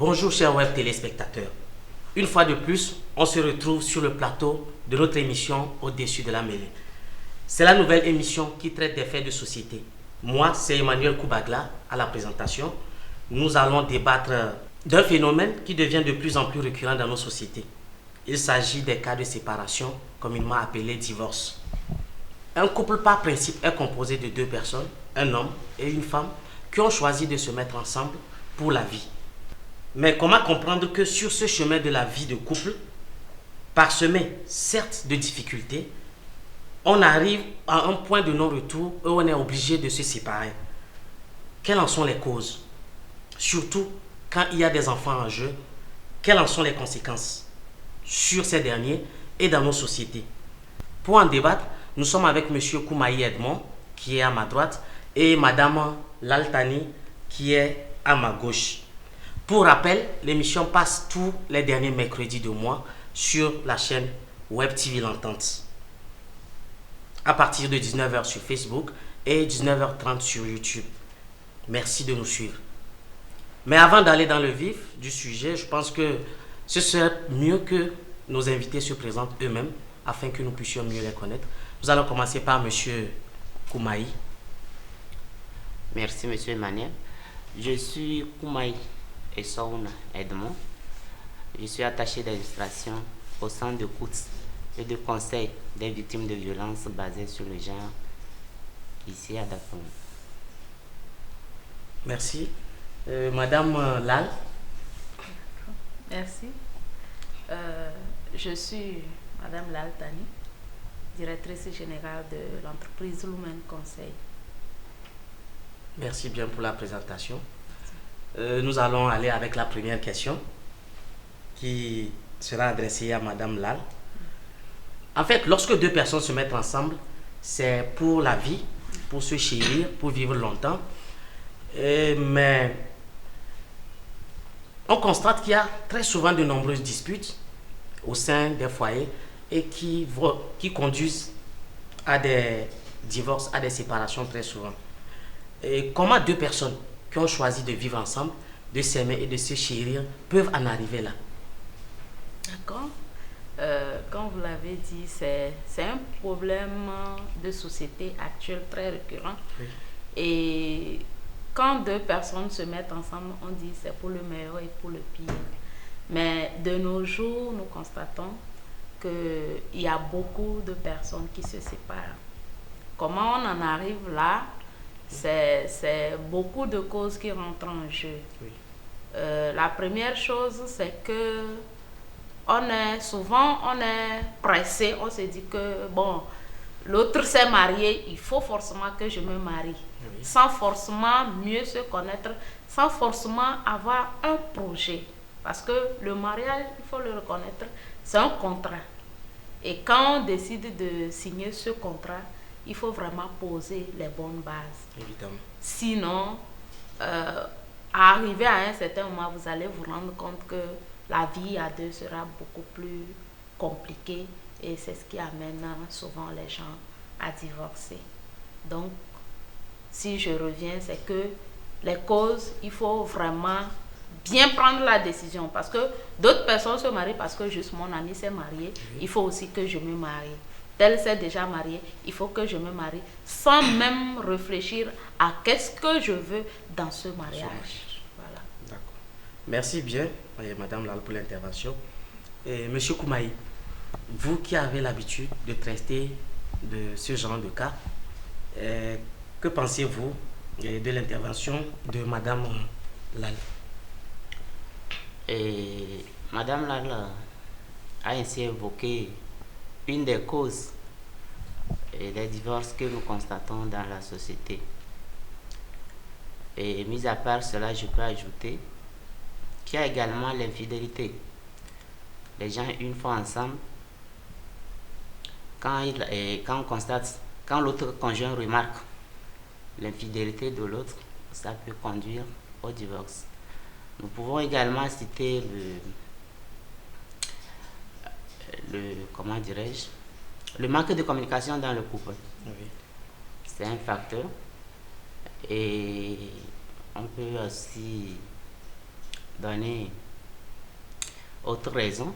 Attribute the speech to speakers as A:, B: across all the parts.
A: Bonjour chers web téléspectateurs. Une fois de plus, on se retrouve sur le plateau de notre émission Au-dessus de la mêlée. C'est la nouvelle émission qui traite des faits de société. Moi, c'est Emmanuel Koubagla à la présentation. Nous allons débattre d'un phénomène qui devient de plus en plus récurrent dans nos sociétés. Il s'agit des cas de séparation, communément appelés divorce. Un couple par principe est composé de deux personnes, un homme et une femme, qui ont choisi de se mettre ensemble pour la vie. Mais comment comprendre que sur ce chemin de la vie de couple, parsemé certes de difficultés, on arrive à un point de non-retour où on est obligé de se séparer? Quelles en sont les causes? Surtout quand il y a des enfants en jeu, quelles en sont les conséquences sur ces derniers et dans nos sociétés? Pour en débattre, nous sommes avec M. Koumaï Edmond, qui est à ma droite, et Mme Laltani, qui est à ma gauche. Pour rappel, l'émission passe tous les derniers mercredis de mois sur la chaîne Web TV L'Entente, à partir de 19h sur Facebook et 19h30 sur YouTube. Merci de nous suivre. Mais avant d'aller dans le vif du sujet, je pense que ce serait mieux que nos invités se présentent eux-mêmes afin que nous puissions mieux les connaître. Nous allons commencer par M. Koumaï.
B: Merci, M. Emmanuel. Je suis Koumaï Essouna Edmond. Je suis attaché d'administration au centre de d'écoute et de conseil des victimes de violences basées sur le genre ici à Dakar.
A: Merci. Madame Lal.
C: Merci. Je suis Madame Laltani, directrice générale de l'entreprise Lumen Conseil.
A: Merci bien pour la présentation. Nous allons aller avec la première question qui sera adressée à Madame Lal. En fait, lorsque deux personnes se mettent ensemble, c'est pour la vie, pour se chérir, pour vivre longtemps. Mais on constate qu'il y a très souvent de nombreuses disputes au sein des foyers et qui conduisent à des divorces, à des séparations très souvent. Et comment deux personnes qui ont choisi de vivre ensemble, de s'aimer et de se chérir, peuvent en arriver là?
C: D'accord. Comme vous l'avez dit, c'est un problème de société actuel très récurrent.
A: Oui.
C: Et quand deux personnes se mettent ensemble, on dit c'est pour le meilleur et pour le pire. Mais de nos jours, nous constatons qu'il y a beaucoup de personnes qui se séparent. Comment on en arrive là? C'est beaucoup de causes qui rentrent en jeu.
A: Oui.
C: La première chose, c'est que on est pressé, on se dit que bon, l'autre s'est marié, il faut forcément que je me marie.
A: Oui.
C: Sans forcément mieux se connaître, sans forcément avoir un projet. Parce que le mariage, il faut le reconnaître, c'est un contrat. Et quand on décide de signer ce contrat, il faut vraiment poser les bonnes bases.
A: Évidemment.
C: Sinon, arrivé à un certain moment, vous allez vous rendre compte que la vie à deux sera beaucoup plus compliquée et c'est ce qui amène souvent les gens à divorcer. Donc, si je reviens, c'est que les causes, il faut vraiment bien prendre la décision parce que d'autres personnes se marient parce que juste mon ami s'est marié, oui. Il faut aussi que je me marie. Tel s'est déjà marié, il faut que je me marie sans même réfléchir à qu'est-ce que je veux dans ce mariage. Voilà.
A: D'accord. Merci bien, Madame Lal, pour l'intervention. Monsieur Koumaï, vous qui avez l'habitude de traiter de ce genre de cas, que pensez-vous de l'intervention de Madame Lal?
B: Madame Lal a ainsi évoqué une des causes des divorces que nous constatons dans la société. Et mis à part cela, je peux ajouter qu'il y a également l'infidélité. Les gens, une fois ensemble, quand l'autre conjoint remarque l'infidélité de l'autre, ça peut conduire au divorce. Nous pouvons également citer le manque de communication dans le couple.
A: Oui.
B: C'est un facteur. Et on peut aussi donner autre raison,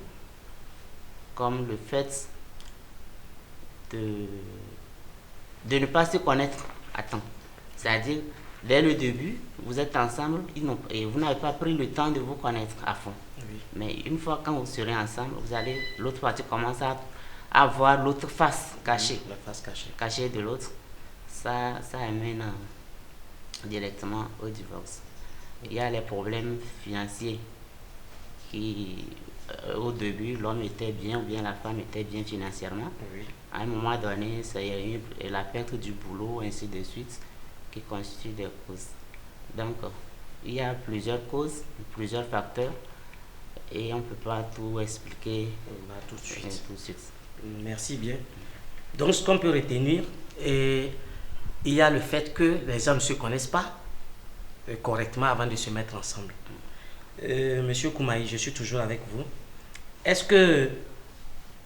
B: comme le fait de ne pas se connaître à temps. C'est-à-dire, dès le début, vous êtes ensemble et vous n'avez pas pris le temps de vous connaître à fond.
A: Oui.
B: Mais une fois quand vous serez ensemble, l'autre partie commence à voir l'autre face cachée.
A: La face cachée.
B: Cachée de l'autre. Ça amène directement au divorce. Il y a les problèmes financiers qui, au début, l'homme était bien ou bien la femme était bien financièrement.
A: Oui.
B: À un moment donné, c'est la perte du boulot, ainsi de suite, qui constituent des causes. Donc, il y a plusieurs causes, plusieurs facteurs, et on ne peut pas tout expliquer
A: tout de suite.
B: Tout de suite.
A: Merci bien. Donc, ce qu'on peut retenir, il y a le fait que les hommes ne se connaissent pas correctement avant de se mettre ensemble. Monsieur Koumaï, je suis toujours avec vous. Est-ce que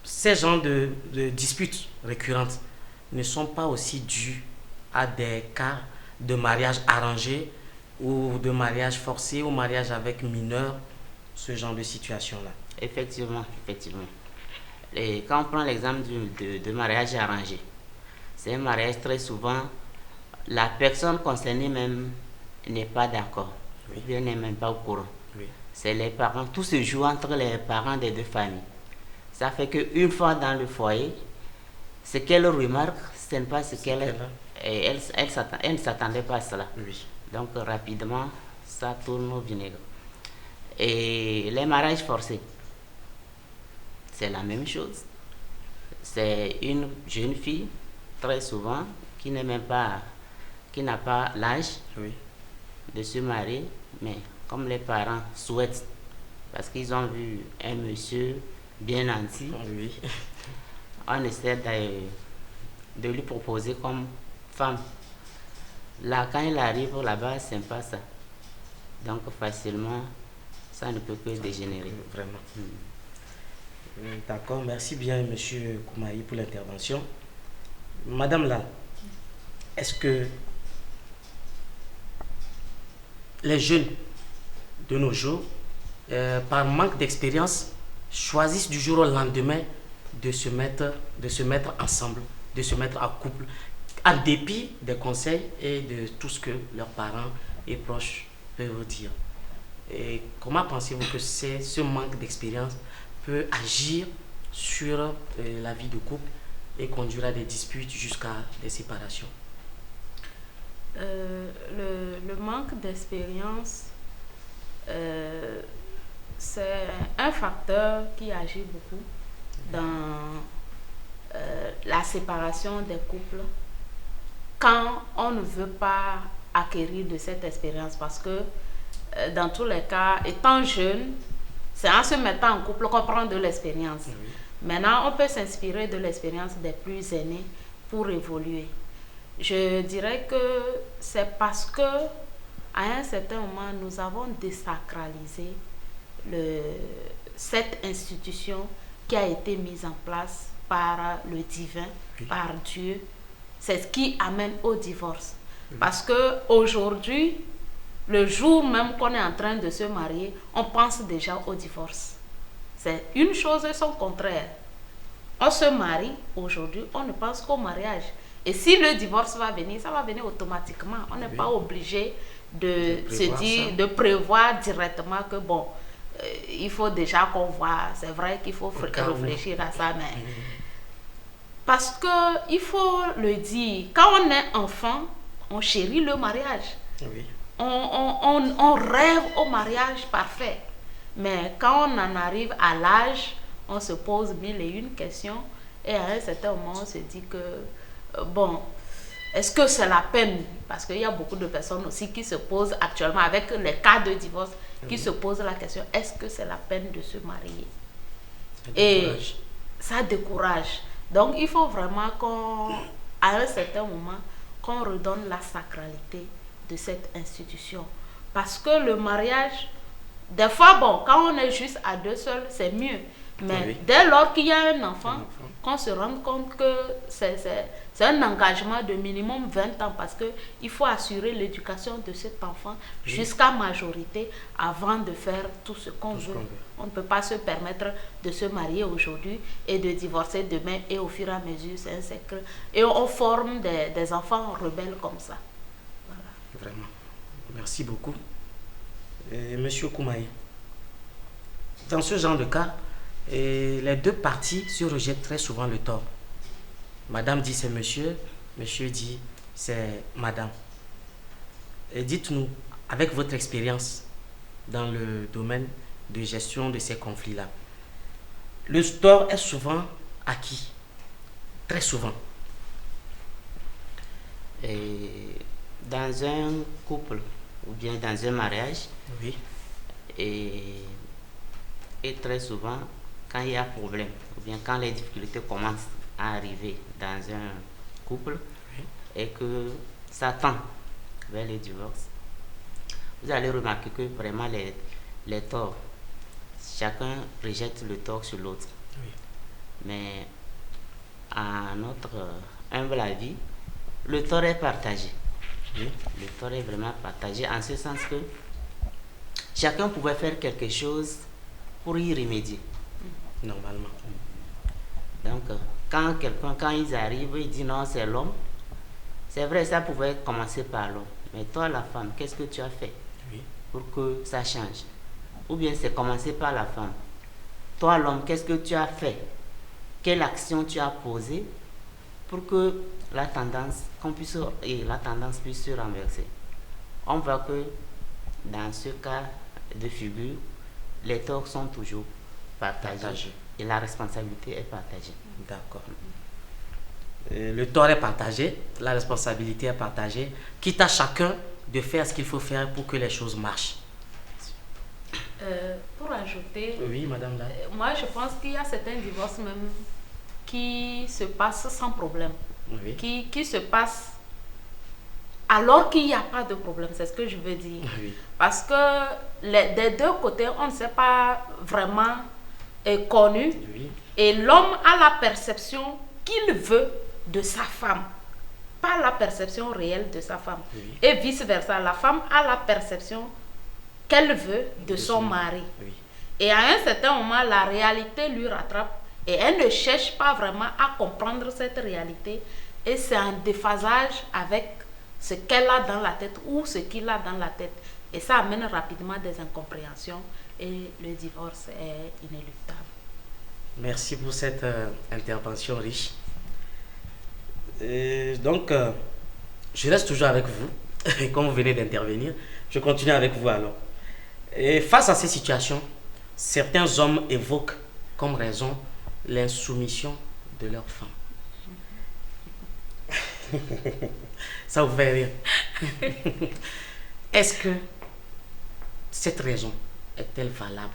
A: ces genres de disputes récurrentes ne sont pas aussi dus à des cas de mariage arrangé ou de mariage forcé ou mariage avec mineur, ce genre de situation-là?
B: Effectivement. Et quand on prend l'exemple de mariage arrangé, c'est un mariage très souvent, la personne concernée même n'est pas d'accord, ou bien n'est même pas au courant.
A: Oui.
B: C'est les parents, tout se joue entre les parents des deux familles. Ça fait qu'une fois dans le foyer, ce qu'elle remarque, ce n'est pas ce qu'elle... Elle ne s'attendait pas à cela.
A: Oui.
B: Donc rapidement, ça tourne au vinaigre. Et les mariages forcés, c'est la même chose. C'est une jeune fille, très souvent, qui n'a pas l'âge de se marier, mais comme les parents souhaitent, parce qu'ils ont vu un monsieur bien nanti, on essaie de lui proposer comme femme. Là, quand il arrive là-bas, c'est pas ça. Donc facilement, ça ne peut que dégénérer.
A: Vraiment. D'accord, merci bien Monsieur Koumaï pour l'intervention. Madame là, est-ce que les jeunes de nos jours, par manque d'expérience, choisissent du jour au lendemain de se mettre ensemble, de se mettre en couple, en dépit des conseils et de tout ce que leurs parents et proches peuvent dire? Et comment pensez-vous que ce manque d'expérience peut agir sur la vie de couple et conduire à des disputes jusqu'à des séparations?
C: Le manque d'expérience, c'est un facteur qui agit beaucoup dans la séparation des couples quand on ne veut pas acquérir de cette expérience, parce que dans tous les cas, étant jeune, c'est en se mettant en couple qu'on prend de l'expérience. Maintenant, on peut s'inspirer de l'expérience des plus aînés pour évoluer. Je dirais que c'est parce que à un certain moment, nous avons désacralisé cette institution qui a été mise en place par le divin, par Dieu. C'est ce qui amène au divorce. Parce qu'aujourd'hui, le jour même qu'on est en train de se marier, on pense déjà au divorce. C'est une chose et son contraire. On se marie aujourd'hui, on ne pense qu'au mariage. Et si le divorce va venir, ça va venir automatiquement. On n'est pas obligé de prévoir directement que bon, il faut déjà qu'on voit. C'est vrai qu'il faut réfléchir à ça, mais parce que il faut le dire, quand on est enfant, on chérit le mariage. On rêve au mariage parfait. Mais quand on en arrive à l'âge, on se pose mille et une questions. Et à un certain moment, on se dit que, bon, est-ce que c'est la peine? Parce qu'il y a beaucoup de personnes aussi qui se posent actuellement, avec les cas de divorce, qui se posent la question, est-ce que c'est la peine de se marier? Et ça décourage. Donc, il faut vraiment qu'à un certain moment, qu'on redonne la sacralité de cette institution. Parce que le mariage, des fois, bon, quand on est juste à deux seuls, c'est mieux. Mais
A: Oui.
C: dès lors qu'il y a un enfant, qu'on se rende compte que c'est un engagement de minimum 20 ans parce qu'il faut assurer l'éducation de cet enfant jusqu'à majorité avant de faire tout ce qu'on veut. On ne peut pas se permettre de se marier aujourd'hui et de divorcer demain et au fur et à mesure, c'est un cercle. Et on forme des enfants rebelles comme ça. Voilà.
A: Vraiment. Merci beaucoup. Monsieur Koumaï, dans ce genre de cas, les deux parties se rejettent très souvent le tort. Madame dit c'est monsieur, monsieur dit c'est madame. Et dites-nous, avec votre expérience dans le domaine de gestion de ces conflits-là, le tort est souvent à qui? Très souvent.
B: Et dans un couple ou bien dans un mariage,
A: Oui.
B: et très souvent, quand il y a problème, ou bien quand les difficultés commencent à arriver dans un couple, et que ça tend vers le divorce, vous allez remarquer que vraiment les torts, chacun rejette le tort sur l'autre.
A: Oui.
B: Mais à notre humble avis, le tort est partagé.
A: Oui.
B: Le tort est vraiment partagé en ce sens que chacun pouvait faire quelque chose pour y remédier.
A: Normalement.
B: Donc, quand ils arrivent, ils disent non, c'est l'homme. C'est vrai, ça pouvait commencer par l'homme. Mais toi, la femme, qu'est-ce que tu as fait
A: Oui.
B: pour que ça change? Ou bien c'est commencé par la femme. Toi, l'homme, qu'est-ce que tu as fait? Quelle action tu as posée pour que la tendance puisse se renverser? On voit que dans ce cas de figure, les torts sont toujours partagés. Et la responsabilité est partagée.
A: D'accord. Le tort est partagé, la responsabilité est partagée, quitte à chacun de faire ce qu'il faut faire pour que les choses marchent.
C: Pour ajouter,
A: Oui, madame là.
C: moi je pense qu'il y a certains divorces même qui se passent sans problème,
A: Oui.
C: qui se passent alors qu'il n'y a pas de problème, c'est ce que je veux dire.
A: Oui.
C: Parce que des deux côtés, on ne s'est pas vraiment connu,
A: Oui.
C: et l'homme a la perception qu'il veut de sa femme, pas la perception réelle de sa femme.
A: Oui.
C: Et vice-versa, la femme a la perception qu'elle veut de son mari.
A: Oui.
C: Et à un certain moment, la réalité lui rattrape et elle ne cherche pas vraiment à comprendre cette réalité. Et c'est un déphasage avec ce qu'elle a dans la tête ou ce qu'il a dans la tête. Et ça amène rapidement des incompréhensions et le divorce est inéluctable.
A: Merci pour cette intervention riche. Donc, je reste toujours avec vous, comme vous venez d'intervenir. Je continue avec vous alors. Et face à ces situations, certains hommes évoquent comme raison l'insoumission de leur femme. Ça vous fait rire. Est-ce que cette raison est-elle valable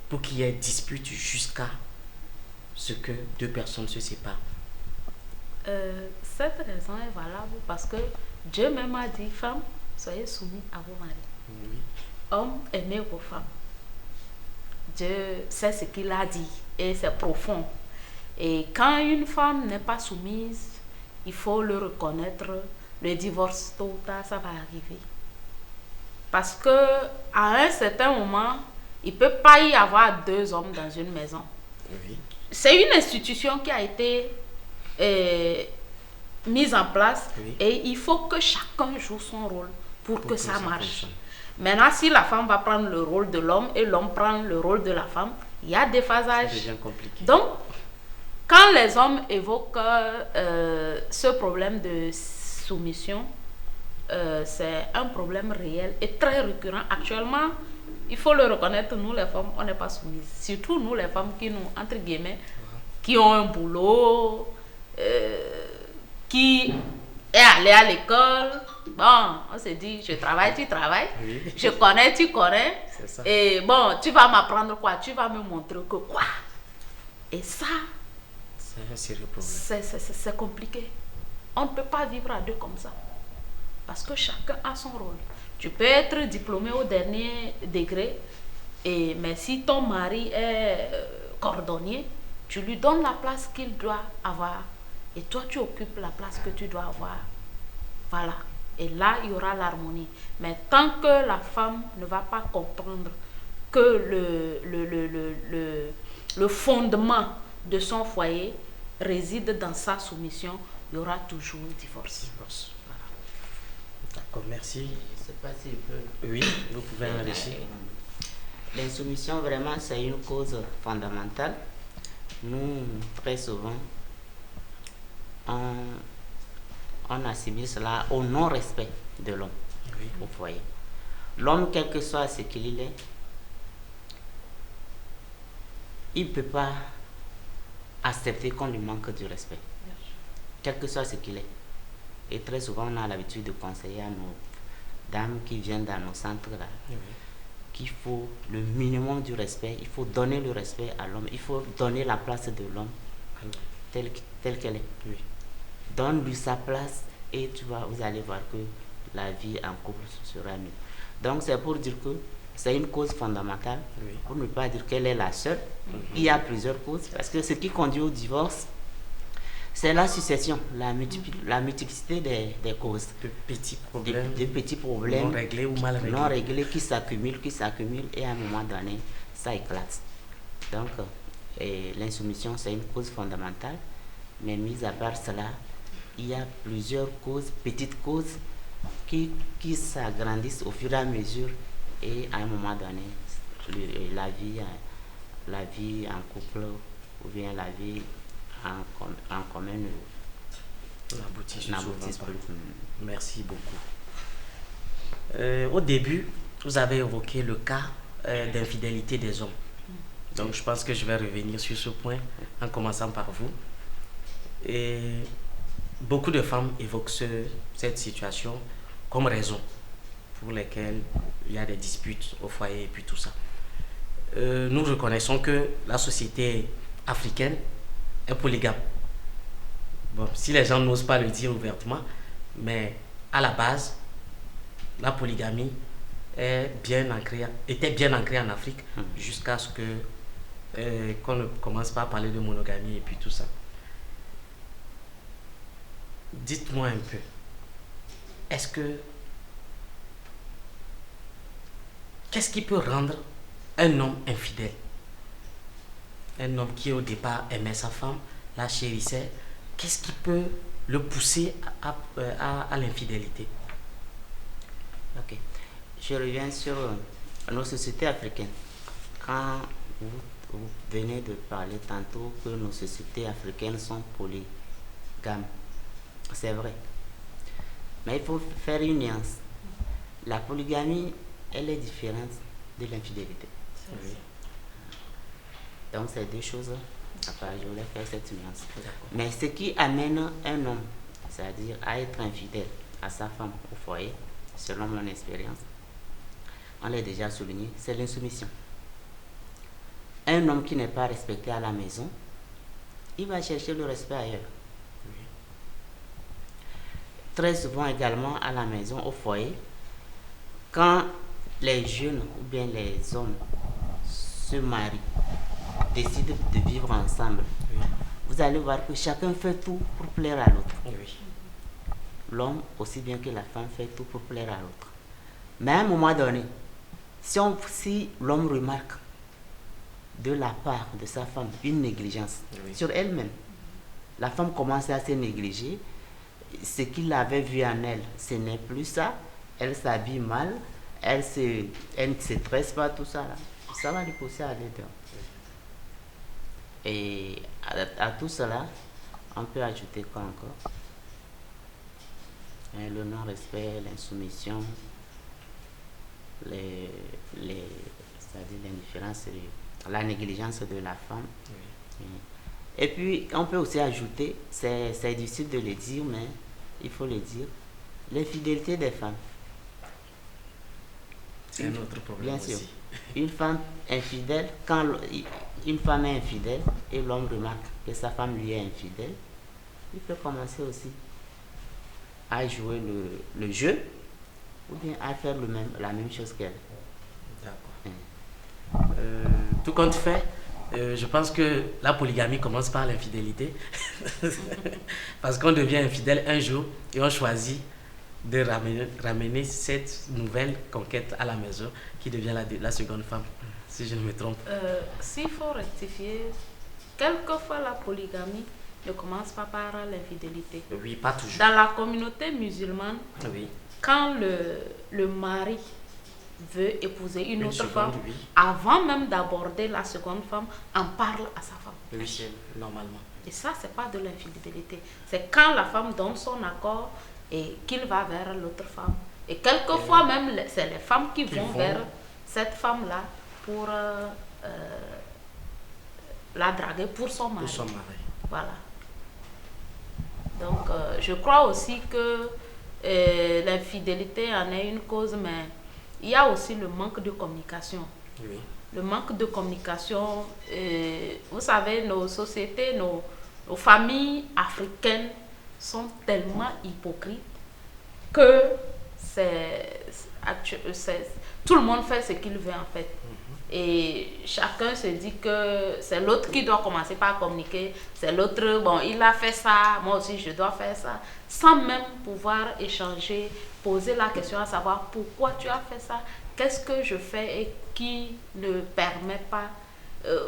A: pour qu'il y ait dispute jusqu'à ce que deux personnes se séparent?
C: Cette raison est valable parce que Dieu même a dit, femmes, soyez soumis à vos maris.
A: Oui.
C: Hommes, aimez vos femmes. Dieu sait ce qu'il a dit et c'est profond. Et quand une femme n'est pas soumise, il faut le reconnaître, le divorce tôt ou tard, ça va arriver. Parce que à un certain moment, il ne peut pas y avoir deux hommes dans une maison.
A: Oui.
C: C'est une institution qui a été mise en place,
A: Oui.
C: et il faut que chacun joue son rôle pour que ça marche.
A: fonctionne.
C: Maintenant, si la femme va prendre le rôle de l'homme et l'homme prend le rôle de la femme, il y a des
A: Ça
C: phasages.
A: devient compliqué.
C: Donc, quand les hommes évoquent ce problème de soumission, c'est un problème réel et très récurrent. Actuellement, il faut le reconnaître, nous les femmes, on n'est pas soumises. Surtout nous les femmes qui nous, entre guillemets, qui ont un boulot, qui est allé à l'école. Bon, on se dit, je travaille, tu travailles.
A: Oui.
C: Je connais, tu connais.
A: C'est ça.
C: Et bon, tu vas m'apprendre quoi? Tu vas me montrer que quoi? Et ça,
A: C'est un sérieux problème.
C: c'est compliqué. On ne peut pas vivre à deux comme ça. Parce que chacun a son rôle. Tu peux être diplômé au dernier degré Mais si ton mari est cordonnier, tu lui donnes la place qu'il doit avoir. Et toi, tu occupes la place que tu dois avoir. Voilà. Et là, il y aura l'harmonie. Mais tant que la femme ne va pas comprendre que le fondement de son foyer réside dans sa soumission, il y aura toujours divorce.
A: Voilà. D'accord, merci.
B: Je ne sais pas si je peux.
A: Oui, vous pouvez enrichir.
B: L'insoumission, vraiment, c'est une cause fondamentale. Nous, très souvent, on assimile cela au non-respect de l'homme au foyer. L'homme, quel que soit ce qu'il est, il ne peut pas accepter qu'on lui manque du respect, quel que soit ce qu'il est. Et très souvent, on a l'habitude de conseiller à nos dames qui viennent dans nos centres là, qu'il faut le minimum du respect, il faut donner le respect à l'homme, il faut donner la place de l'homme telle qu'elle est. Donne-lui sa place et vous allez voir que la vie en couple sera mieux. Donc c'est pour dire que c'est une cause fondamentale, pour ne pas dire qu'elle est la seule. Il y a plusieurs causes, parce que ce qui conduit au divorce, c'est la succession, la multiplicité des causes.
A: De petits problèmes.
B: Des petits problèmes
A: non réglés ou mal réglés.
B: Non réglés qui s'accumulent, et à un moment donné, ça éclate. Donc, l'insoumission, c'est une cause fondamentale, mais mis à part cela, il y a plusieurs causes, petites causes, qui s'agrandissent au fur et à mesure, et à un moment donné, la vie en couple, ou bien la vie en commun
A: n'aboutissent plus. Merci beaucoup. Au début, vous avez évoqué le cas d'infidélité des hommes. Donc je pense que je vais revenir sur ce point en commençant par vous. Et beaucoup de femmes évoquent cette situation comme raison pour laquelle il y a des disputes au foyer et puis tout ça. Nous reconnaissons que la société africaine est polygame. Bon, si les gens n'osent pas le dire ouvertement, mais à la base, la polygamie était bien ancrée en Afrique jusqu'à ce qu'on ne commence pas à parler de monogamie et puis tout ça. Dites-moi un peu, qu'est-ce qui peut rendre un homme infidèle? Un homme qui au départ aimait sa femme, la chérissait, qu'est-ce qui peut le pousser à l'infidélité?
B: Ok. Je reviens sur nos sociétés africaines. Quand vous venez de parler tantôt que nos sociétés africaines sont polygames, c'est vrai. Mais il faut faire une nuance. La polygamie, elle est différente de l'infidélité.
A: Oui.
B: Donc c'est deux choses à part. Je voulais faire cette nuance. Mais ce qui amène un homme, c'est-à-dire à être infidèle à sa femme au foyer, selon mon expérience, on l'a déjà souligné, c'est l'insoumission. Un homme qui n'est pas respecté à la maison, il va chercher le respect ailleurs.
A: Oui.
B: Très souvent également à la maison, au foyer, quand les jeunes ou bien les hommes se marient, décident de vivre ensemble, vous allez voir que chacun fait tout pour plaire à l'autre.
A: Oui.
B: L'homme aussi bien que la femme fait tout pour plaire à l'autre. Mais à un moment donné, si l'homme remarque de la part de sa femme une négligence sur elle-même, la femme commence à se négliger, ce qu'il avait vu en elle, ce n'est plus ça, elle s'habille mal, elle ne se stresse pas, tout ça là. Ça va lui pousser à l'aide. Et à tout cela, on peut ajouter quoi encore? Le non-respect, l'insoumission, c'est-à-dire l'indifférence, la négligence de la femme. Oui. Et puis, on peut aussi ajouter, c'est difficile de le dire, mais il faut le dire, l'infidélité des femmes.
A: C'est un autre problème.
B: Bien sûr.
A: Aussi.
B: Une femme infidèle, quand une femme est infidèle et l'homme remarque que sa femme lui est infidèle, il peut commencer aussi à jouer le jeu ou bien à faire la même chose qu'elle.
A: D'accord. Tout compte fait, je pense que la polygamie commence par l'infidélité. Parce qu'on devient infidèle un jour et on choisit de ramener cette nouvelle conquête à la maison qui devient la seconde femme, si je ne me trompe.
C: S'il faut rectifier, quelquefois la polygamie ne commence pas par l'infidélité.
A: Oui, pas toujours.
C: Dans la communauté musulmane,
A: Oui.
C: quand le mari veut épouser une autre femme,
A: oui.
C: avant même d'aborder la seconde femme, en parle à sa femme.
A: Oui, normalement.
C: Et ça, c'est pas de l'infidélité. C'est quand la femme donne son accord et qu'il va vers l'autre femme. Et quelquefois même, c'est les femmes qui vont vers cette femme-là pour la draguer pour son mari.
A: Pour son mari.
C: Voilà. Donc, je crois aussi que l'infidélité en est une cause, mais il y a aussi le manque de communication.
A: Oui.
C: Le manque de communication, vous savez, nos sociétés, nos familles africaines sont tellement hypocrites que tout le monde fait ce qu'il veut en fait. Et chacun se dit que c'est l'autre qui doit commencer par communiquer, c'est l'autre, bon, il a fait ça, moi aussi je dois faire ça, sans même pouvoir échanger, poser la question à savoir pourquoi tu as fait ça, qu'est-ce que je fais et qui ne permet pas,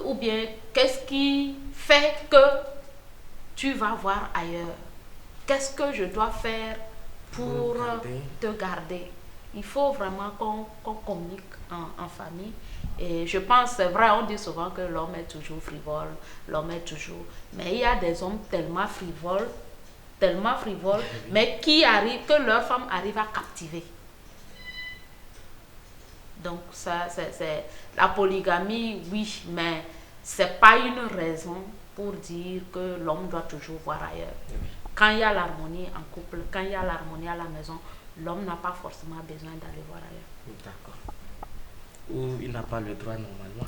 C: ou bien qu'est-ce qui fait que tu vas voir ailleurs, qu'est-ce que je dois faire pour te garder. Il faut vraiment qu'on communique en famille. Et je pense, c'est vrai, on dit souvent que l'homme est toujours frivole, l'homme est toujours... Mais il y a des hommes tellement frivoles, mais que leur femme arrive à captiver. Donc, ça, c'est la polygamie, oui, mais c'est pas une raison pour dire que l'homme doit toujours voir ailleurs. Quand il y a l'harmonie en couple, quand il y a l'harmonie à la maison, l'homme n'a pas forcément besoin d'aller voir ailleurs.
A: D'accord. Ou il n'a pas le droit normalement.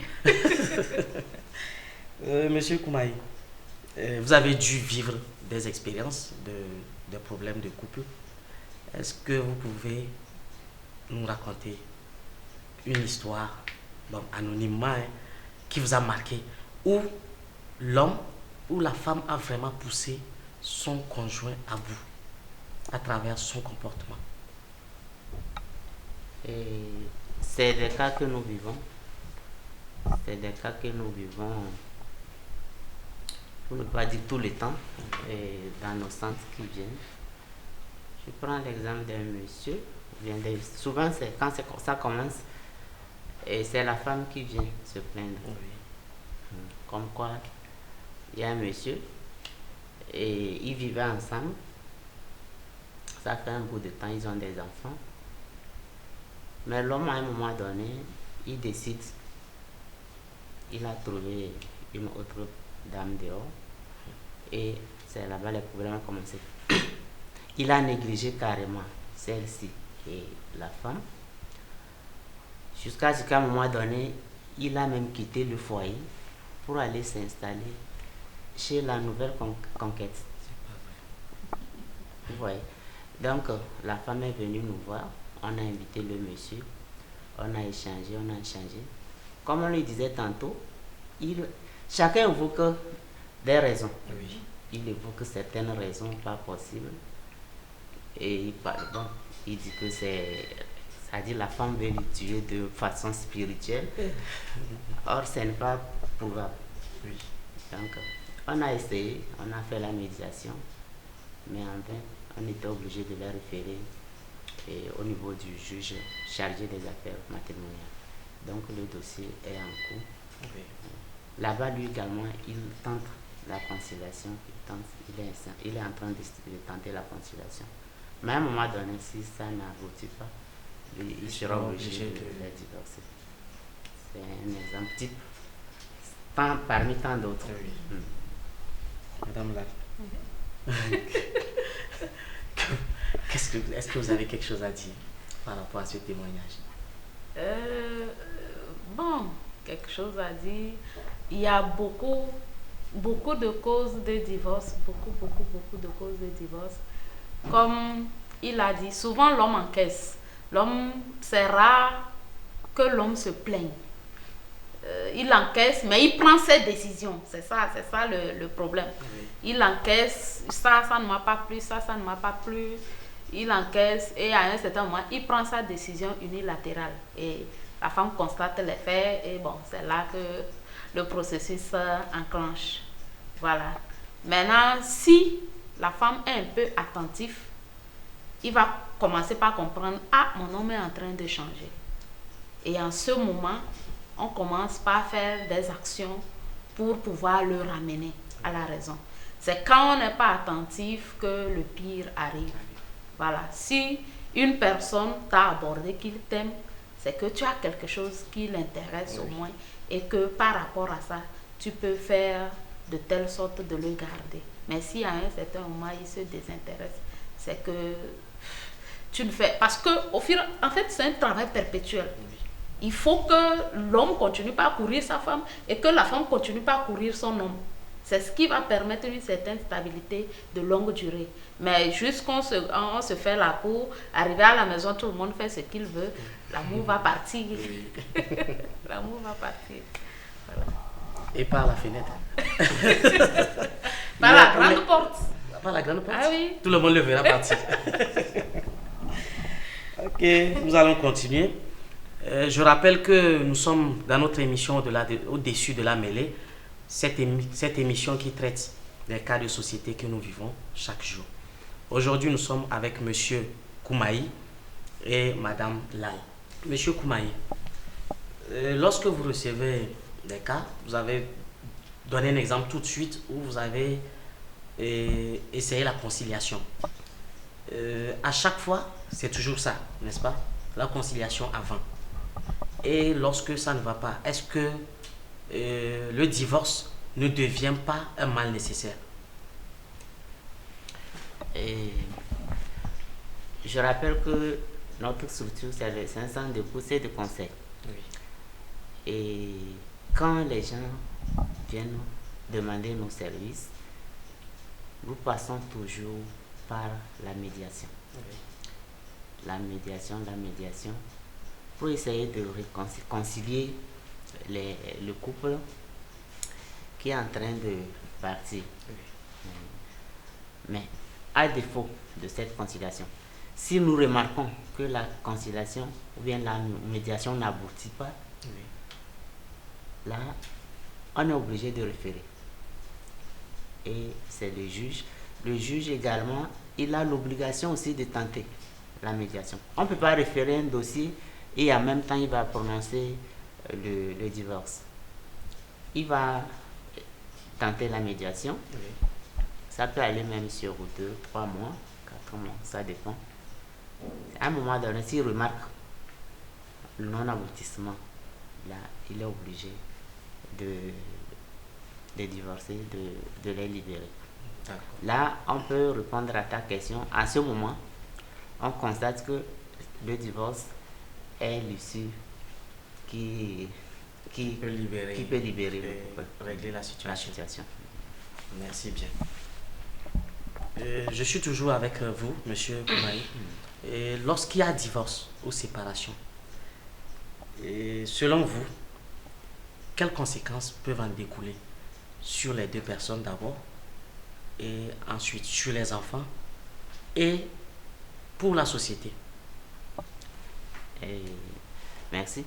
A: Monsieur Koumaï, vous avez dû vivre des expériences de problèmes de couple. Est-ce que vous pouvez nous raconter une histoire, bon, anonymement, hein, qui vous a marqué, où l'homme ou la femme a vraiment poussé son conjoint à bout à travers son comportement?
B: C'est des cas que nous vivons. C'est des cas que nous vivons, pour ne pas dire tout le temps, dans nos centres qui viennent. Je prends l'exemple d'un monsieur. Souvent, c'est quand ça commence, et c'est la femme qui vient se plaindre. Oui. Comme quoi, il y a un monsieur, et ils vivaient ensemble. Ça fait un bout de temps, ils ont des enfants. Mais l'homme, à un moment donné, il décide, il a trouvé une autre dame dehors, et c'est là-bas les problèmes ont commencé. Il a négligé carrément celle-ci et la femme, jusqu'à ce qu'à un moment donné, il a même quitté le foyer pour aller s'installer chez la nouvelle conquête. Vous voyez. Donc, la femme est venue nous voir. On a invité le monsieur, on a échangé. Comme on lui disait tantôt, chacun évoque des raisons. Oui. Il évoque certaines raisons pas possibles. Et il dit que c'est-à-dire la femme veut le tuer de façon spirituelle. Or, ce n'est pas prouvable. Oui. Donc, on a essayé, on a fait la médiation, mais en vain, on était obligé de la référer au niveau du juge chargé des affaires matrimoniales. Donc le dossier est en cours. Oui. Là-bas, lui également, il tente la conciliation, il est en train de tenter la conciliation. Mais à un moment donné, si ça n'aboutit pas, il sera obligé de la divorcer. C'est un exemple type, parmi tant d'autres. Oui.
A: Madame là. Est-ce que vous avez quelque chose à dire par rapport à ce témoignage?
C: Bon, quelque chose à dire. Il y a beaucoup de causes de divorce, beaucoup de causes de divorce. Comme il a dit, souvent l'homme encaisse. C'est rare que l'homme se plaigne. il encaisse, mais il prend ses décisions. C'est ça le problème.
A: Oui.
C: Il encaisse, ça ne m'a pas plu, ça ne m'a pas plu. Il encaisse et à un certain moment, il prend sa décision unilatérale. Et la femme constate les faits et bon, c'est là que le processus enclenche. Voilà. Maintenant, si la femme est un peu attentive, il va commencer par comprendre, ah, mon homme est en train de changer. Et en ce moment, on commence par faire des actions pour pouvoir le ramener à la raison. C'est quand on n'est pas attentif que le pire arrive. Voilà. Si une personne t'a abordé, qu'il t'aime, c'est que tu as quelque chose qui l'intéresse au moins et que par rapport à ça, tu peux faire de telle sorte de le garder. Mais si à un certain moment, il se désintéresse, c'est que tu le fais. Parce que au fur, en fait, c'est un travail perpétuel. Il faut que l'homme continue pas à courir sa femme et que la femme continue pas à courir son homme. C'est ce qui va permettre une certaine stabilité de longue durée. Mais jusqu'on on se fait la cour, arriver à la maison, tout le monde fait ce qu'il veut, l'amour va partir. L'amour va partir. Voilà.
A: Et par la fenêtre.
C: Par la grande porte.
A: Par la grande porte.
C: Ah oui.
A: Tout le monde le verra partir. Ok, nous allons continuer. Je rappelle que nous sommes dans notre émission Au-dessus de la mêlée, cette émission qui traite des cas de société que nous vivons chaque jour. Aujourd'hui, nous sommes avec Monsieur Koumaï et Madame Lal. Monsieur Koumaï, lorsque vous recevez des cas, vous avez donné un exemple tout de suite où vous avez essayé la conciliation. À chaque fois, c'est toujours ça, n'est-ce pas? La conciliation avant. Et lorsque ça ne va pas, est-ce que le divorce ne devient pas un mal nécessaire?
B: Et je rappelle que notre structure, c'est un centre de poussée et de conseil.
A: Oui.
B: Et quand les gens viennent demander nos services, nous passons toujours par la médiation.
A: Oui.
B: La médiation, pour essayer de réconcilier le couple qui est en train de partir.
A: Oui.
B: Mais à défaut de cette conciliation, si nous remarquons que la conciliation ou bien la médiation n'aboutit pas,
A: Oui.
B: là, on est obligé de référer. Et c'est le juge. Le juge également, il a l'obligation aussi de tenter la médiation. On ne peut pas référer un dossier et en même temps il va prononcer le divorce. Il va tenter la médiation.
A: Oui.
B: Ça peut aller même sur 2, 3 mois, 4 mois, ça dépend. À un moment donné, s'il remarque le non-aboutissement, là, il est obligé de divorcer, de les libérer.
A: D'accord.
B: Là, on peut répondre à ta question. À ce moment, on constate que le divorce est l'issue qui
A: peut libérer
B: le couple.
A: Régler la situation. Merci bien. Je suis toujours avec vous, Monsieur Koumaï. Et lorsqu'il y a divorce ou séparation, selon vous, quelles conséquences peuvent en découler sur les deux personnes d'abord et ensuite sur les enfants et pour la société?
B: Merci.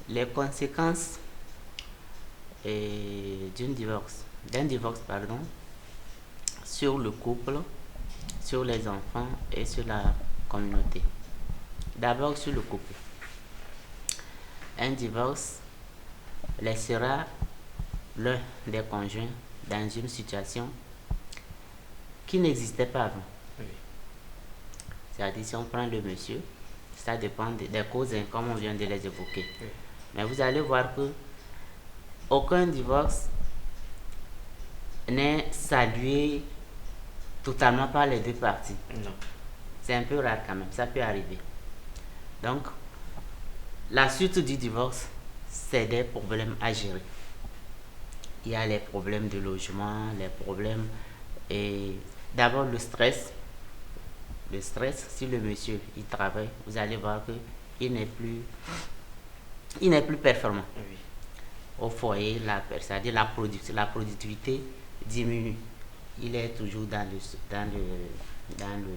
B: Les conséquences d'un divorce, sur le couple, sur les enfants et sur la communauté. D'abord sur le couple. Un divorce laissera l'un des conjoints dans une situation qui n'existait pas avant.
A: Oui.
B: C'est-à-dire, si on prend le monsieur, ça dépend des causes, comme on vient de les évoquer.
A: Oui.
B: Mais vous allez voir que aucun divorce n'est salué totalement par les deux parties.
A: Non.
B: C'est un peu rare quand même, ça peut arriver. Donc, la suite du divorce, c'est des problèmes à gérer. Il y a les problèmes de logement, les problèmes et d'abord le stress. Le stress, si le monsieur il travaille, vous allez voir que il n'est plus performant.
A: Oui.
B: au foyer, c'est-à-dire la productivité diminue. Il est toujours dans le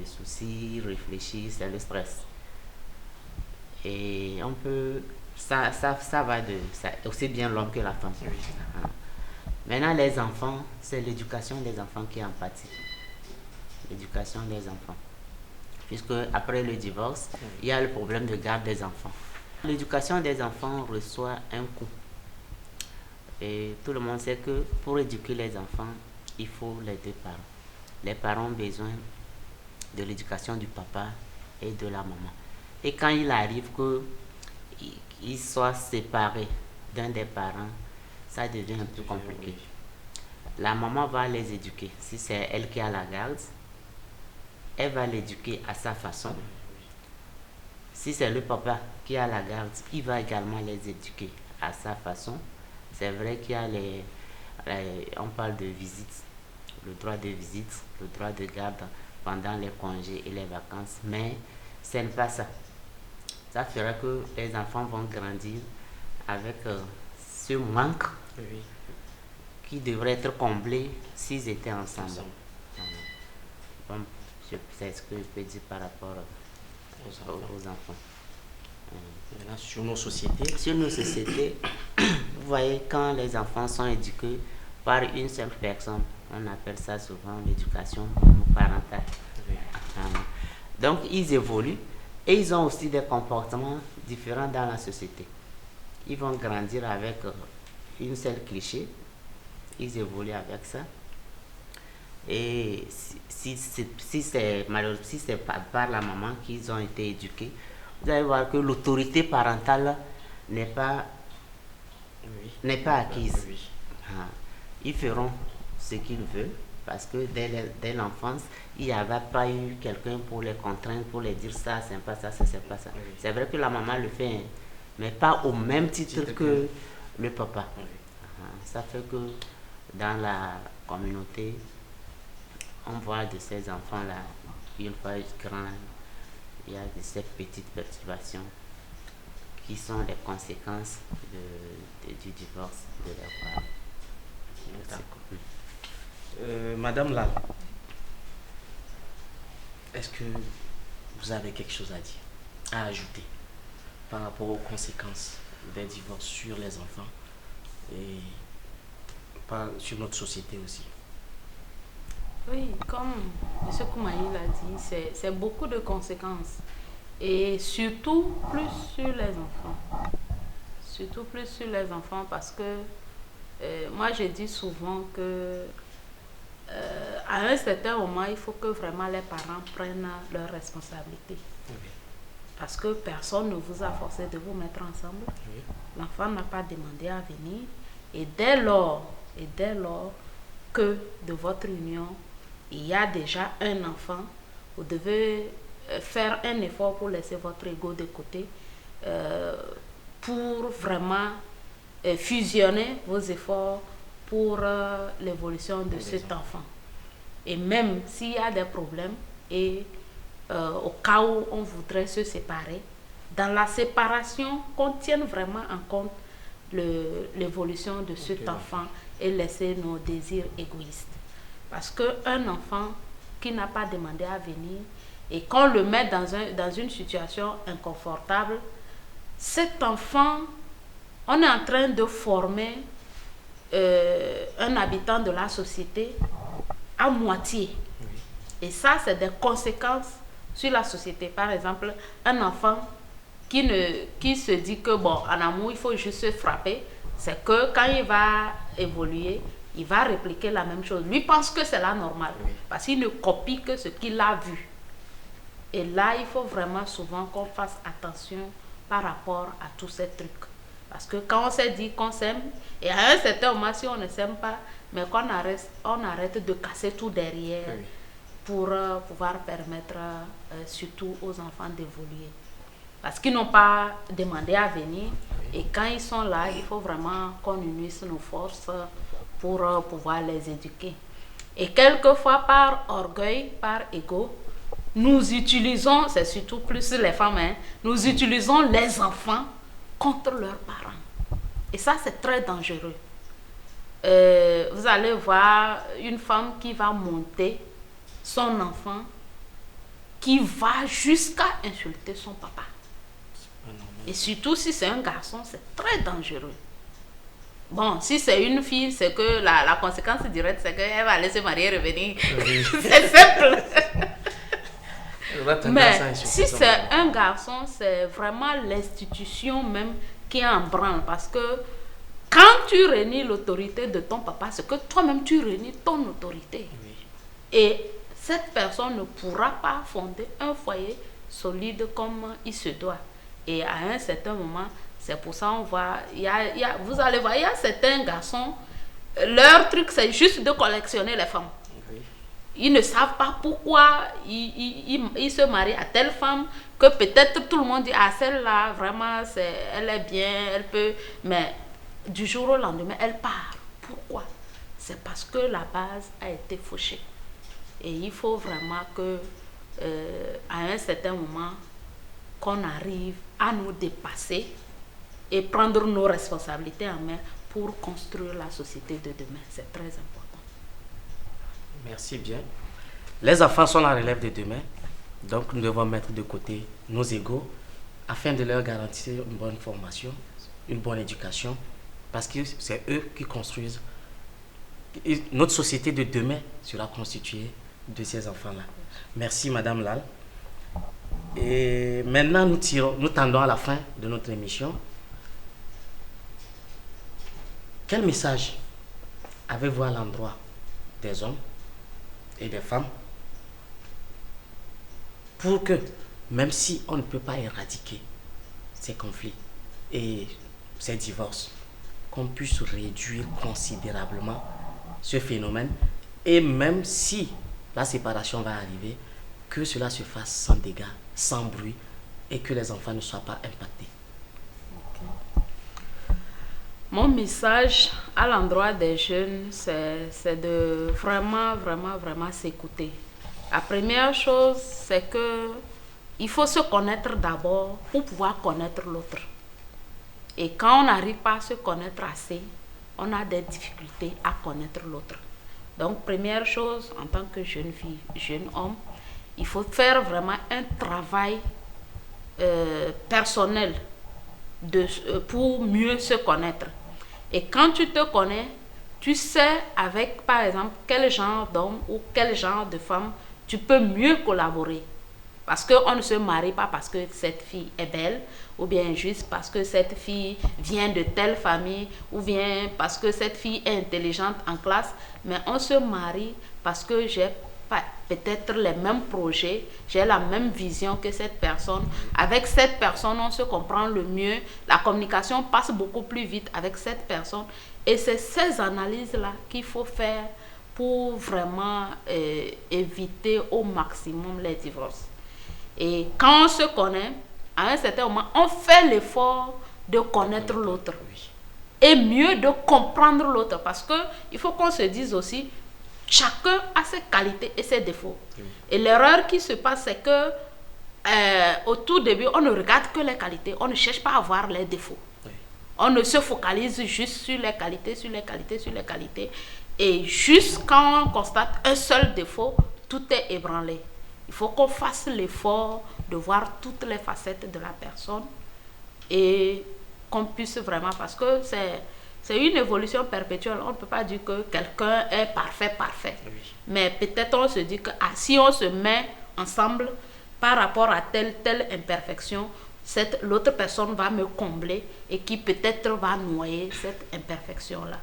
B: souci, réfléchir, c'est le stress. Et on peut, ça va aussi bien l'homme que la femme. Maintenant, les enfants, c'est l'éducation des enfants qui est en partie. L'éducation des enfants. Puisque après le divorce, il y a le problème de garde des enfants. L'éducation des enfants reçoit un coût. Et tout le monde sait que pour éduquer les enfants, il faut les deux parents. Les parents ont besoin de l'éducation du papa et de la maman. Et quand il arrive qu'ils soient séparés d'un des parents, ça devient un peu compliqué. La maman va les éduquer. Si c'est elle qui a la garde, elle va l'éduquer à sa façon. Si c'est le papa qui a la garde, il va également les éduquer à sa façon. C'est vrai qu'il y a on parle de visite, le droit de visite, le droit de garde pendant les congés et les vacances, mais ce n'est pas ça. Ça fera que les enfants vont grandir avec ce manque qui devrait être comblé s'ils étaient ensemble. Bon, c'est ce que je peux dire par rapport aux enfants.
A: Maintenant, sur nos sociétés.
B: Sur nos sociétés, vous voyez, quand les enfants sont éduqués par une seule personne, on appelle ça souvent l'éducation parentale. Donc, ils évoluent et ils ont aussi des comportements différents dans la société. Ils vont grandir avec une seule cliché. Ils évoluent avec ça. Et si c'est par la maman qu'ils ont été éduqués, vous allez voir que l'autorité parentale n'est pas acquise. Ils feront ce qu'ils veulent parce que dès l'enfance, il n'y avait pas eu quelqu'un pour les contraindre, pour les dire ça, c'est pas ça, c'est pas ça. C'est vrai que la maman le fait, mais pas au même titre que le papa. Ça fait que dans la communauté, on voit de ces enfants-là, une fois grands, il y a de ces petites perturbations qui sont les conséquences du divorce de leurs parents.
A: Madame Lal, est-ce que vous avez quelque chose à dire, à ajouter par rapport aux conséquences des divorces sur les enfants et sur notre société aussi?
C: Oui, comme M. Koumaï l'a dit, c'est beaucoup de conséquences. Et surtout plus sur les enfants. Surtout plus sur les enfants parce que moi je dis souvent que à un certain moment, il faut que vraiment les parents prennent leurs responsabilités. Parce que personne ne vous a forcé de vous mettre ensemble. L'enfant n'a pas demandé à venir. Et dès lors que de votre union, il y a déjà un enfant, vous devez faire un effort pour laisser votre ego de côté, pour vraiment fusionner vos efforts pour l'évolution de cet enfant. Et même s'il y a des problèmes, et au cas où on voudrait se séparer, dans la séparation, qu'on tienne vraiment en compte l'évolution de cet enfant et laisser nos désirs égoïstes. Parce qu'un enfant qui n'a pas demandé à venir et qu'on le met dans une situation inconfortable, cet enfant, on est en train de former un habitant de la société à moitié. Et ça, c'est des conséquences sur la société. Par exemple, un enfant qui se dit que, bon, en amour, il faut juste se frapper, c'est que quand il va évoluer, il va répliquer la même chose. Lui pense que c'est la normale, parce qu'il ne copie que ce qu'il a vu. Et là, il faut vraiment souvent qu'on fasse attention par rapport à tous ces trucs. Parce que quand on s'est dit qu'on s'aime, et à un certain moment, si on ne s'aime pas, mais qu'on arrête de casser tout derrière pour pouvoir permettre surtout aux enfants d'évoluer. Parce qu'ils n'ont pas demandé à venir. Et quand ils sont là, il faut vraiment qu'on unisse nos forces pour pouvoir les éduquer. Et quelquefois, par orgueil, par ego, nous utilisons, c'est surtout plus les femmes, nous utilisons les enfants contre leurs parents. Et ça, c'est très dangereux. Vous allez voir une femme qui va monter son enfant, qui va jusqu'à insulter son papa. Et surtout si c'est un garçon, c'est très dangereux. Bon, si c'est une fille, c'est que la conséquence directe, c'est qu'elle va aller se marier et revenir. Oui. C'est simple. Mais si c'est un garçon, c'est vraiment l'institution même qui est en branle. Parce que quand tu réunis l'autorité de ton papa, c'est que toi-même tu réunis ton autorité. Oui. Et cette personne ne pourra pas fonder un foyer solide comme il se doit. Et à un certain moment, c'est pour ça qu'on voit, vous allez voir, il y a certains garçons, leur truc c'est juste de collectionner les femmes. Oui. Ils ne savent pas pourquoi ils se marient à telle femme, que peut-être tout le monde dit, ah celle-là, vraiment, elle est bien, elle peut, mais du jour au lendemain, elle part. Pourquoi? C'est parce que la base a été fauchée. Et il faut vraiment que, à un certain moment, qu'on arrive à nous dépasser et prendre nos responsabilités en main pour construire la société de demain. C'est très important.
A: Merci bien. Les enfants sont la relève de demain, donc nous devons mettre de côté nos égos afin de leur garantir une bonne formation, une bonne éducation, parce que c'est eux qui construisent. Notre société de demain sera constituée de ces enfants-là. Merci Madame Lal. Et maintenant, nous tendons à la fin de notre émission. Quel message avez-vous à l'endroit des hommes et des femmes pour que, même si on ne peut pas éradiquer ces conflits et ces divorces, qu'on puisse réduire considérablement ce phénomène, et même si la séparation va arriver, que cela se fasse sans dégâts, sans bruit, et que les enfants ne soient pas impactés.
C: Mon message à l'endroit des jeunes, c'est de vraiment s'écouter. La première chose, c'est que il faut se connaître d'abord pour pouvoir connaître l'autre. Et quand on n'arrive pas à se connaître assez, on a des difficultés à connaître l'autre. Donc, première chose, en tant que jeune fille, jeune homme, il faut faire vraiment un travail personnel pour mieux se connaître. Et quand tu te connais, tu sais avec, par exemple, quel genre d'homme ou quel genre de femme tu peux mieux collaborer. Parce qu'on ne se marie pas parce que cette fille est belle, ou bien juste parce que cette fille vient de telle famille, ou bien parce que cette fille est intelligente en classe, mais on se marie parce que j'ai peut-être les mêmes projets, j'ai la même vision que cette personne. Avec cette personne, on se comprend le mieux, la communication passe beaucoup plus vite avec cette personne. Et c'est ces analyses-là qu'il faut faire pour vraiment éviter au maximum les divorces. Et quand on se connaît, à un certain moment, on fait l'effort de connaître l'autre. Et mieux de comprendre l'autre. Parce qu'il faut qu'on se dise aussi, chacun a ses qualités et ses défauts. Et l'erreur qui se passe, c'est que au tout début, on ne regarde que les qualités. On ne cherche pas à voir les défauts. On ne se focalise juste sur les qualités, sur les qualités, sur les qualités. Et juste quand on constate un seul défaut, tout est ébranlé. Il faut qu'on fasse l'effort de voir toutes les facettes de la personne et qu'on puisse vraiment, parce que c'est une évolution perpétuelle. On ne peut pas dire que quelqu'un est parfait. Oui. Mais peut-être on se dit que si on se met ensemble par rapport à telle imperfection, l'autre personne va me combler et qui peut-être va noyer cette imperfection-là.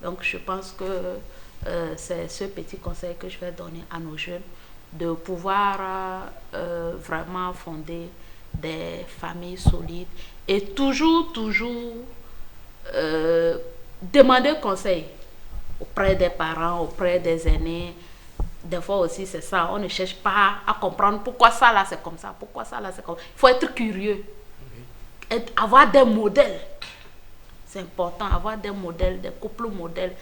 C: Donc je pense que c'est ce petit conseil que je vais donner à nos jeunes, de pouvoir vraiment fonder des familles solides et toujours demander conseil auprès des parents, auprès des aînés. Des fois aussi c'est ça, on ne cherche pas à comprendre pourquoi ça là c'est comme ça, pourquoi ça là c'est comme ça. Il faut être curieux, avoir des modèles. C'est important, avoir des modèles, des couples modèles.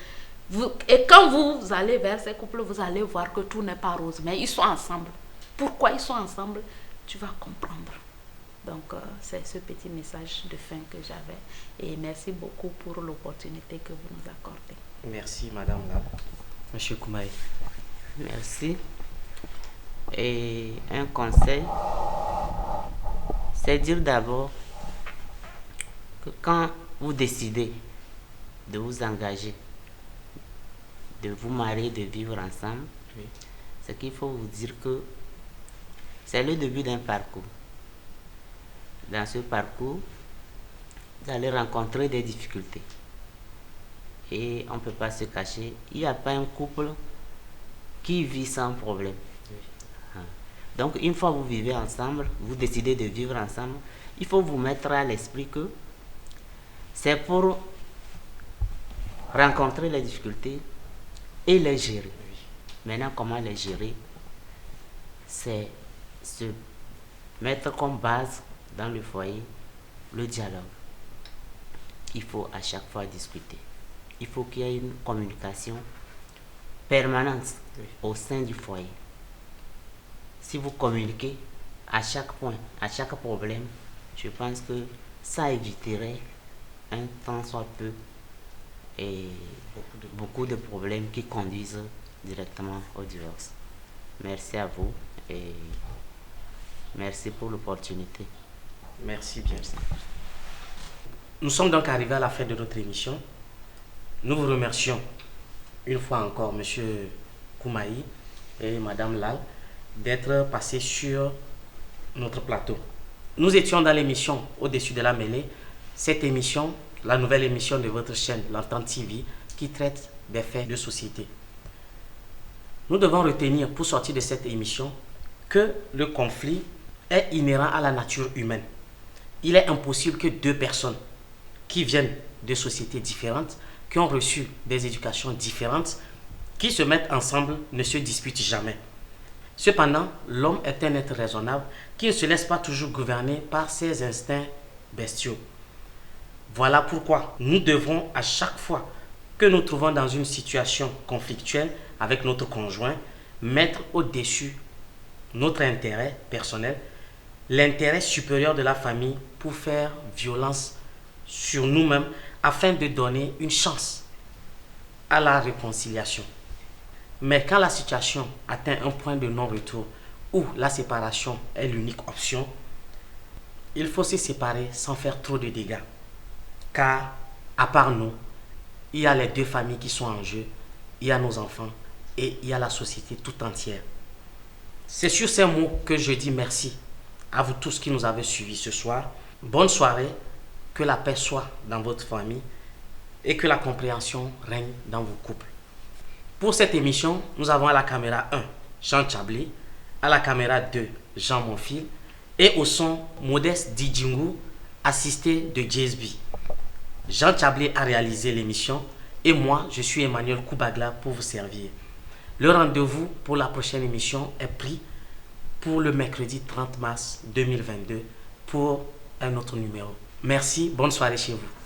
C: Et quand vous allez vers ces couples, vous allez voir que tout n'est pas rose, mais ils sont ensemble. Pourquoi ils sont ensemble? Tu vas comprendre. Donc, c'est ce petit message de fin que j'avais. Et merci beaucoup pour l'opportunité que vous nous accordez.
A: Merci, Madame là. Monsieur Koumaï.
B: Merci. Et un conseil, c'est dire d'abord que quand vous décidez de vous engager, de vous marier, de vivre ensemble,
A: Oui.
B: c'est qu'il faut vous dire que c'est le début d'un parcours. Dans ce parcours, vous allez rencontrer des difficultés. Et on ne peut pas se cacher, il n'y a pas un couple qui vit sans problème.
A: Oui.
B: Donc, une fois que vous vivez ensemble, vous décidez de vivre ensemble, il faut vous mettre à l'esprit que c'est pour rencontrer les difficultés et les gérer.
A: Oui.
B: Maintenant, comment les gérer? C'est se mettre comme base dans le foyer le dialogue. Il faut à chaque fois discuter. Il faut qu'il y ait une communication permanente
A: Oui.
B: au sein du foyer. Si vous communiquez à chaque point, à chaque problème, je pense que ça éviterait un tant soit peu et beaucoup de problèmes qui conduisent directement au divorce. Merci à vous et merci pour l'opportunité.
A: Merci bien. Nous sommes donc arrivés à la fin de notre émission. Nous vous remercions une fois encore, Monsieur Koumaï et Madame Lal, d'être passés sur notre plateau. Nous étions dans l'émission Au-dessus de la mêlée. Cette émission, la nouvelle émission de votre chaîne, l'Entente TV, qui traite des faits de société. Nous devons retenir, pour sortir de cette émission, que le conflit est inhérent à la nature humaine. Il est impossible que deux personnes qui viennent de sociétés différentes, qui ont reçu des éducations différentes, qui se mettent ensemble, ne se disputent jamais. Cependant, l'homme est un être raisonnable qui ne se laisse pas toujours gouverner par ses instincts bestiaux. Voilà pourquoi nous devrons, à chaque fois que nous trouvons dans une situation conflictuelle avec notre conjoint, mettre au-dessus notre intérêt personnel, l'intérêt supérieur de la famille pour faire violence sur nous-mêmes afin de donner une chance à la réconciliation. Mais quand la situation atteint un point de non-retour où la séparation est l'unique option, il faut se séparer sans faire trop de dégâts. Car, à part nous, il y a les deux familles qui sont en jeu, il y a nos enfants et il y a la société tout entière. C'est sur ces mots que je dis merci à vous tous qui nous avez suivis ce soir. Bonne soirée, que la paix soit dans votre famille et que la compréhension règne dans vos couples. Pour cette émission, nous avons à la caméra 1, Jean Chablé, à la caméra 2, Jean Monfil, et au son, Modeste Dijingu, assisté de JSB. Jean Chablé a réalisé l'émission et moi, je suis Emmanuel Koubagla pour vous servir. Le rendez-vous pour la prochaine émission est pris pour le mercredi 30 mars 2022 pour un autre numéro. Merci, bonne soirée chez vous.